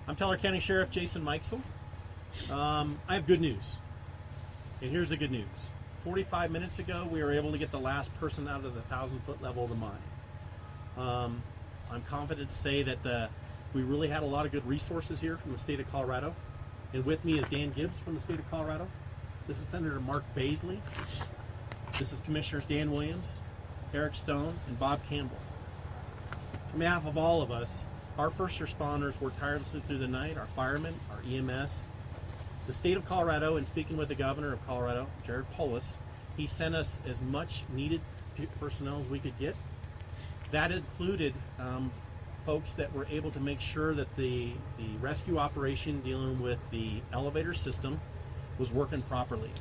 I'm Teller County Sheriff Jason Mikesell. I have good news. And here's the good news. 45 minutes ago, we were able to get the last person out of the 1,000-foot level of the mine. I'm confident to say that we really had a lot of good resources here from the state of Colorado. And with me is Dan Gibbs from the state of Colorado. This is Senator Mark Baisley. This is Commissioners Dan Williams, Eric Stone, and Bob Campbell. On behalf of all of us, our first responders worked tirelessly through the night, our firemen, our EMS, the state of Colorado, and speaking with the governor of Colorado, Jared Polis, he sent us as much needed personnel as we could get. That included folks that were able to make sure that the rescue operation dealing with the elevator system was working properly.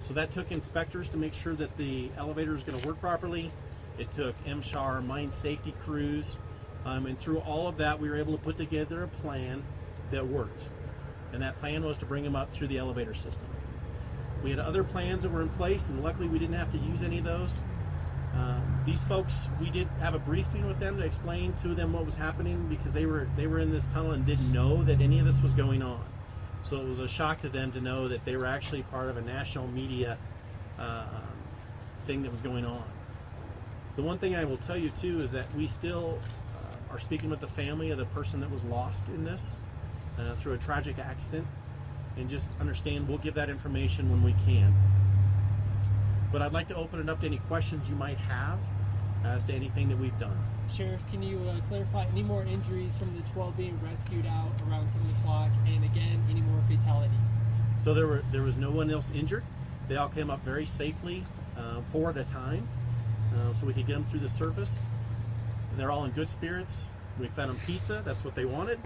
So that took inspectors to make sure that the elevator is going to work properly. It took MSHAR mine safety crews, and through all of that we were able to put together a plan that worked. And that plan was to bring them up through the elevator system. We had other plans that were in place, and luckily we didn't have to use any of those. These folks, we did have a briefing with them to explain to them what was happening, because they were in this tunnel and didn't know that any of this was going on. So it was a shock to them to know that they were actually part of a national media thing that was going on. The one thing I will tell you too is that we still are speaking with the family of the person that was lost in this through a tragic accident, and just understand we'll give that information when we can. But I'd like to open it up to any questions you might have as to anything that we've done. Sheriff, can you clarify any more injuries from the 12 being rescued out around 7 o'clock, and again, any more fatalities? So there was no one else injured. They all came up very safely, 4 at a time, so we could get them through the surface. And they're all in good spirits. We fed them pizza, that's what they wanted.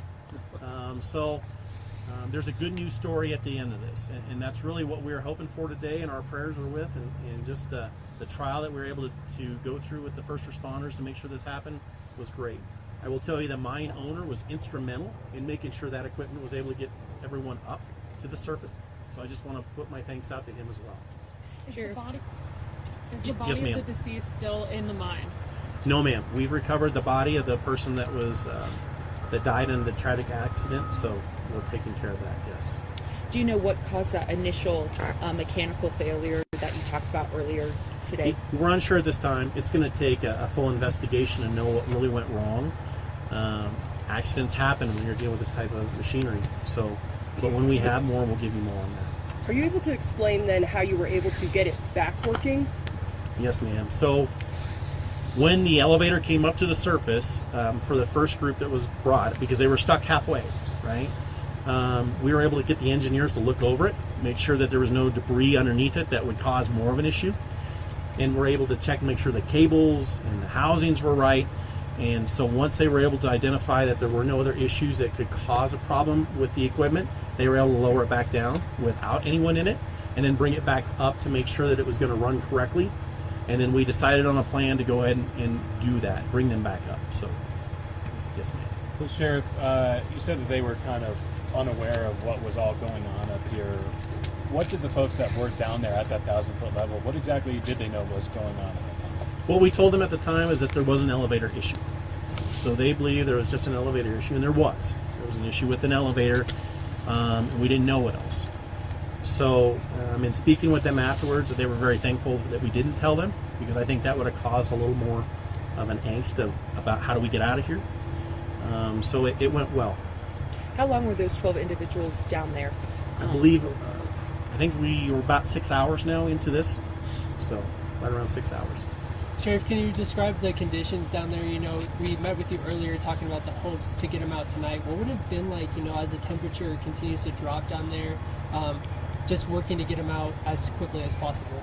There's a good news story at the end of this, and that's really what we were hoping for today, and our prayers were with, and just the trial that we were able to go through with the first responders to make sure this happened was great. I will tell you the mine owner was instrumental in making sure that equipment was able to get everyone up to the surface. So I just want to put my thanks out to him as well. Is Sure. the body Yes, ma'am. of the deceased still in the mine? No, ma'am. We've recovered the body of the person that was that died in the tragic accident, so we're taking care of that, yes. Do you know what caused that initial mechanical failure that you talked about earlier today? We're unsure at this time. It's going to take a full investigation to know what really went wrong. Accidents happen when you're dealing with this type of machinery. But when we have more, we'll give you more on that. Are you able to explain then how you were able to get it back working? Yes, ma'am. So when the elevator came up to the surface for the first group that was brought, because they were stuck halfway, right? We were able to get the engineers to look over it, make sure that there was no debris underneath it that would cause more of an issue. And we're able to check and make sure the cables and the housings were right. And so once they were able to identify that there were no other issues that could cause a problem with the equipment, they were able to lower it back down without anyone in it, and then bring it back up to make sure that it was going to run correctly. And then we decided on a plan to go ahead and do that, bring them back up. So, yes, ma'am. So, Sheriff, you said that they were kind of unaware of what was all going on up here. What did the folks that were down there at that 1,000-foot level, what exactly did they know was going on at the time? What we told them at the time is that there was an elevator issue. So they believed there was just an elevator issue, and there was. There was an issue with an elevator, and we didn't know what else. So, in speaking with them afterwards, they were very thankful that we didn't tell them, because I think that would have caused a little more of an angst about how do we get out of here. So it went well. How long were those 12 individuals down there? I think we were about 6 hours now into this, so right around 6 hours. Sheriff, can you describe the conditions down there? You know, we met with you earlier talking about the hopes to get them out tonight. What would it have been like, you know, as the temperature continues to drop down there, just working to get them out as quickly as possible?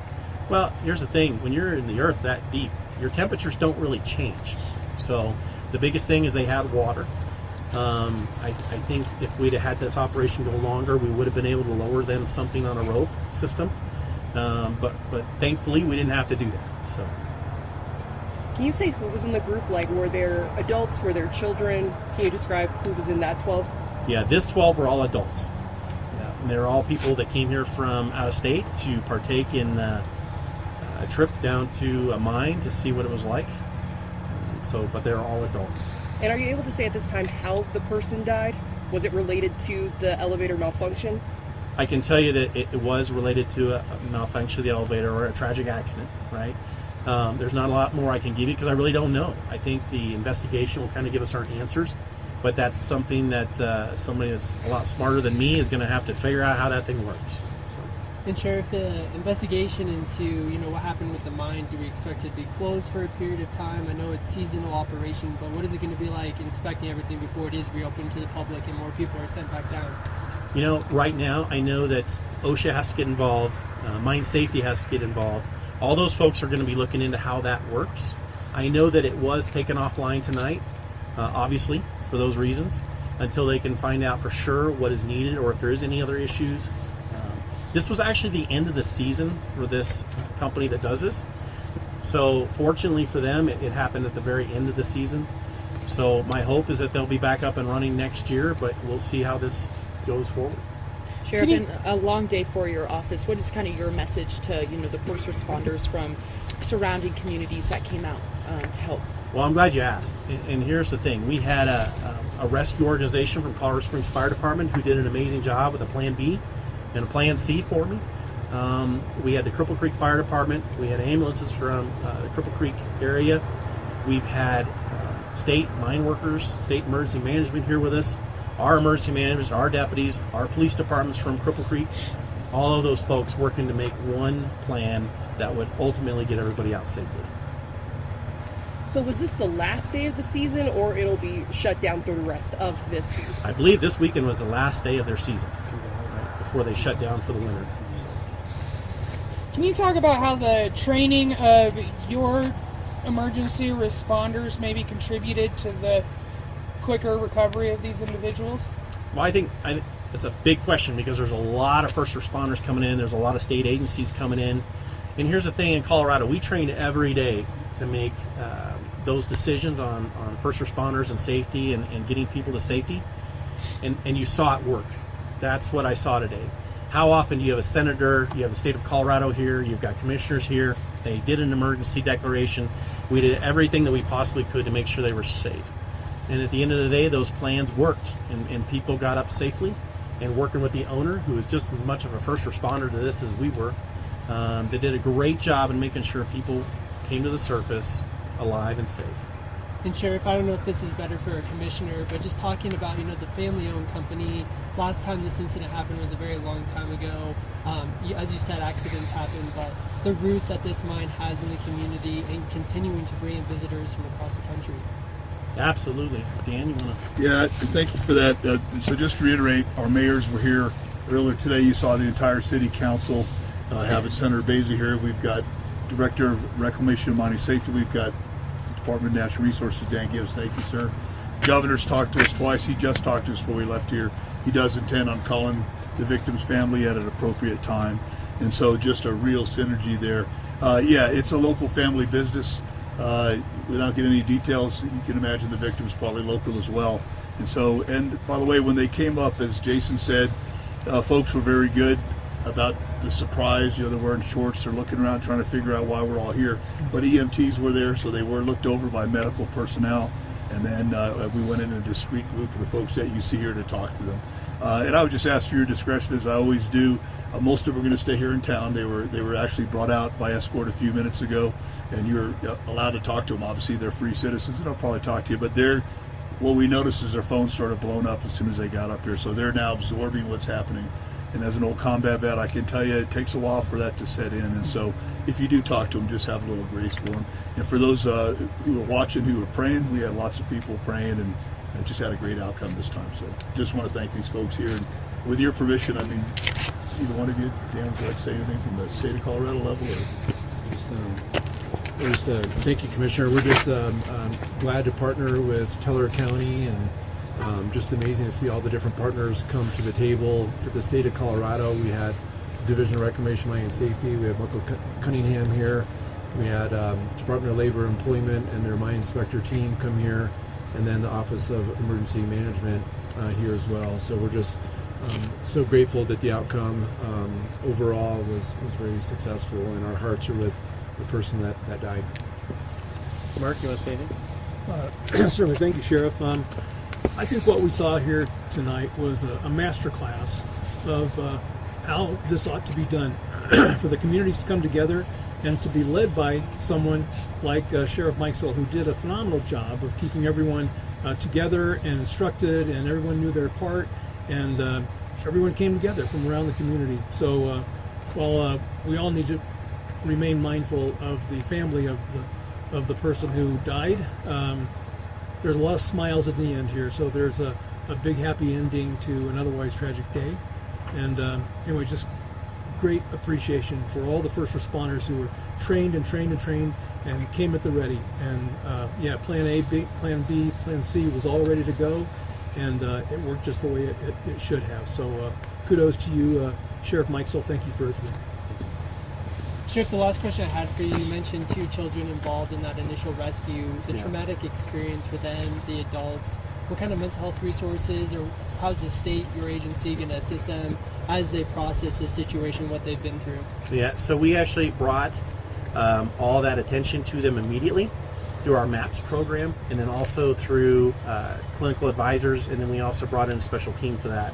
Well, here's the thing. When you're in the earth that deep, your temperatures don't really change. So the biggest thing is they had water. I think if we'd have had this operation go longer, we would have been able to lower them something on a rope system. But thankfully, we didn't have to do that. So. Can you say who was in the group? Like, were there adults? Were there children? Can you describe who was in that 12? Yeah, this 12 were all adults. Yeah, and they're all people that came here from out of state to partake in a trip down to a mine to see what it was like. But they're all adults. And are you able to say at this time how the person died? Was it related to the elevator malfunction? I can tell you that it was related to a malfunction of the elevator or a tragic accident, right? There's not a lot more I can give you because I really don't know. I think the investigation will kind of give us our answers, but that's something that somebody that's a lot smarter than me is going to have to figure out how that thing works. And Sheriff, the investigation into what happened with the mine, do we expect it to be closed for a period of time? I know it's seasonal operation, but what is it going to be like inspecting everything before it is reopened to the public and more people are sent back down? Right now I know that OSHA has to get involved, mine safety has to get involved. All those folks are going to be looking into how that works. I know that it was taken offline tonight, obviously for those reasons, until they can find out for sure what is needed or if there is any other issues. This was actually the end of the season for this company that does this. So fortunately for them, it happened at the very end of the season. So my hope is that they'll be back up and running next year, but we'll see how this goes forward. Sheriff, and a long day for your office. What is kind of your message to the first responders from surrounding communities that came out to help? Well, I'm glad you asked. And here's the thing: we had a rescue organization from Colorado Springs Fire Department who did an amazing job with a Plan B and a Plan C for me. We had the Cripple Creek Fire Department. We had ambulances from the Cripple Creek area. We've had state mine workers, state emergency management here with us, our emergency managers, our deputies, our police departments from Cripple Creek, all of those folks working to make one plan that would ultimately get everybody out safely. So was this the last day of the season, or it'll be shut down through the rest of this season? I believe this weekend was the last day of their season, right, before they shut down for the winter. So. Can you talk about how the training of your emergency responders maybe contributed to the quicker recovery of these individuals? Well, I think it's a big question because there's a lot of first responders coming in. There's a lot of state agencies coming in. And here's the thing: in Colorado, we train every day to make those decisions on first responders and safety and getting people to safety. And you saw it work. That's what I saw today. How often do you have a senator, you have the state of Colorado here, you've got commissioners here, they did an emergency declaration. We did everything that we possibly could to make sure they were safe. And at the end of the day, those plans worked, and people got up safely. And working with the owner, who was just as much of a first responder to this as we were, they did a great job in making sure people came to the surface alive and safe. And Sheriff, I don't know if this is better for a commissioner, but just talking about the family-owned company. Last time this incident happened was a very long time ago. As you said, accidents happen, but the roots that this mine has in the community and continuing to bring in visitors from across the country. Absolutely. Dan, you want to? Yeah, thank you for that. So just to reiterate, our mayors were here earlier today. You saw the entire city council have it. Senator Basie here. We've got Director of Reclamation and Mining Safety. We've got the Department of Natural Resources, Dan Gibbs. Thank you, sir. Governor's talked to us twice. He just talked to us before we left here. He does intend on calling the victim's family at an appropriate time. And so just a real synergy there. Yeah, it's a local family business. Without getting any details, you can imagine the victim's probably local as well. And so, and by the way, when they came up, as Jason said, folks were very good about the surprise. They're wearing shorts, they're looking around trying to figure out why we're all here. But EMTs were there, so they were looked over by medical personnel. And then we went in a discreet group of the folks that you see here to talk to them. And I would just ask for your discretion, as I always do. Most of them are going to stay here in town. They were actually brought out by escort a few minutes ago, and you're allowed to talk to them. Obviously, they're free citizens, and they'll probably talk to you. But what we noticed is their phones started blowing up as soon as they got up here. So they're now absorbing what's happening. And as an old combat vet, I can tell you it takes a while for that to set in. And so if you do talk to them, just have a little grace for them. And for those who are watching, who are praying, we had lots of people praying, and just had a great outcome this time. So just want to thank these folks here. And with your permission, I mean, either one of you, Dan, would you like to say anything from the state of Colorado level? Thank you, Commissioner. We're just glad to partner with Teller County, and just amazing to see all the different partners come to the table. For the state of Colorado, we had Division of Reclamation, Mining and Safety. We have Michael Cunningham here. We had Department of Labor and Employment and their mine inspector team come here, and then the Office of Emergency Management here as well. So we're just so grateful that the outcome overall was very successful, and our hearts are with the person that died. Mark, you want to say anything? Certainly, thank you, Sheriff. I think what we saw here tonight was a master class of how this ought to be done for the communities to come together and to be led by someone like Sheriff Mikesell, who did a phenomenal job of keeping everyone together and instructed, and everyone knew their part, and everyone came together from around the community. So while we all need to remain mindful of the family of the person who died, there's a lot of smiles at the end here. So there's a big happy ending to an otherwise tragic day. And anyway, just great appreciation for all the first responders who were trained and came at the ready. And yeah, Plan A, Plan B, Plan C was all ready to go, and it worked just the way it should have. So kudos to you, Sheriff Mikesell. Thank you for everything. Sheriff, the last question I had for you, you mentioned 2 children involved in that initial rescue, the traumatic experience for them, the adults. What kind of mental health resources, or how's the state, your agency, going to assist them as they process this situation, what they've been through? Yeah, so we actually brought all that attention to them immediately through our MAPS program, and then also through clinical advisors, and then we also brought in a special team for that.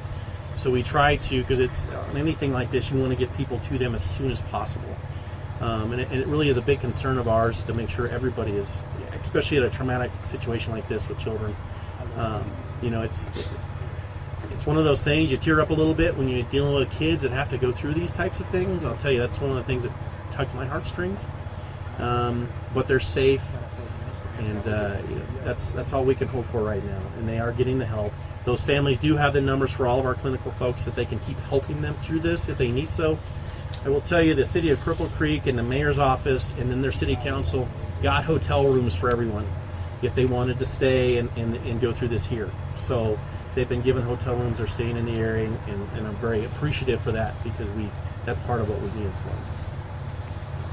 So we try to, because it's on anything like this, you want to get people to them as soon as possible. And it really is a big concern of ours to make sure everybody is, especially at a traumatic situation like this with children. You know, it's one of those things, you tear up a little bit when you're dealing with kids that have to go through these types of things. I'll tell you, that's one of the things that tugs my heartstrings. But they're safe, and you know, that's all we can hope for right now. And they are getting the help. Those families do have the numbers for all of our clinical folks that they can keep helping them through this if they need so. I will tell you, the city of Cripple Creek and the mayor's office and then their city council got hotel rooms for everyone if they wanted to stay and go through this here. So they've been given hotel rooms, they're staying in the area, and I'm very appreciative for that, because that's part of what was needed for them.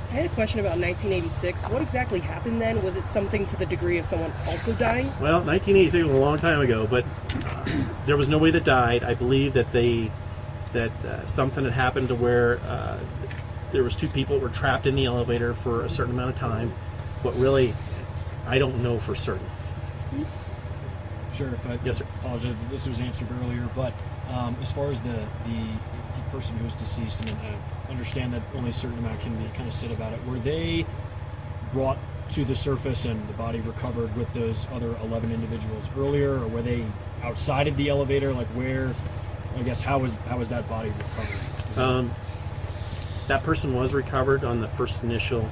I had a question about 1986. What exactly happened then? Was it something to the degree of someone also dying? Well, 1986 was a long time ago, but there was nobody that died. I believe that something had happened to where there was 2 people that were trapped in the elevator for a certain amount of time. But really, I don't know for certain. Sheriff, Yes, sir. Apologize if this was answered earlier, but as far as the person who was deceased, I mean, I understand that only a certain amount can be kind of said about it. Were they brought to the surface and the body recovered with those other 11 individuals earlier, or were they outside of the elevator? Like, where? I guess how was that body recovered? That person was recovered on the first initial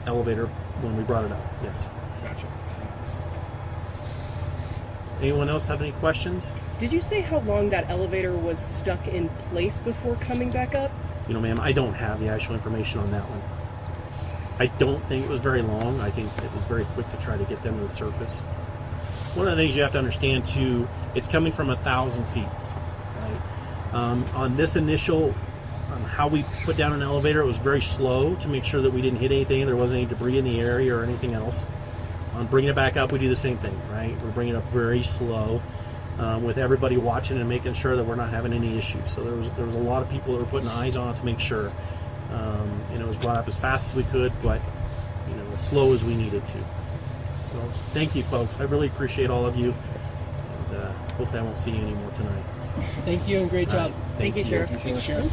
elevator when we brought it up. Yes. Gotcha. Yes. Anyone else have any questions? Did you say how long that elevator was stuck in place before coming back up? You know, ma'am, I don't have the actual information on that one. I don't think it was very long. I think it was very quick to try to get them to the surface. One of the things you have to understand, too, it's coming from 1,000 feet. Right? On this initial, how we put down an elevator, it was very slow to make sure that we didn't hit anything, there wasn't any debris in the area or anything else. On bringing it back up, we do the same thing, right? We're bringing it up very slow, with everybody watching and making sure that we're not having any issues. So there was a lot of people that were putting eyes on it to make sure. And it was brought up as fast as we could, but you know, as slow as we needed to. So thank you, folks. I really appreciate all of you. And hopefully I won't see you anymore tonight. Thank you, and great job. Right. Thank you, Sheriff. Thank you, Sheriff.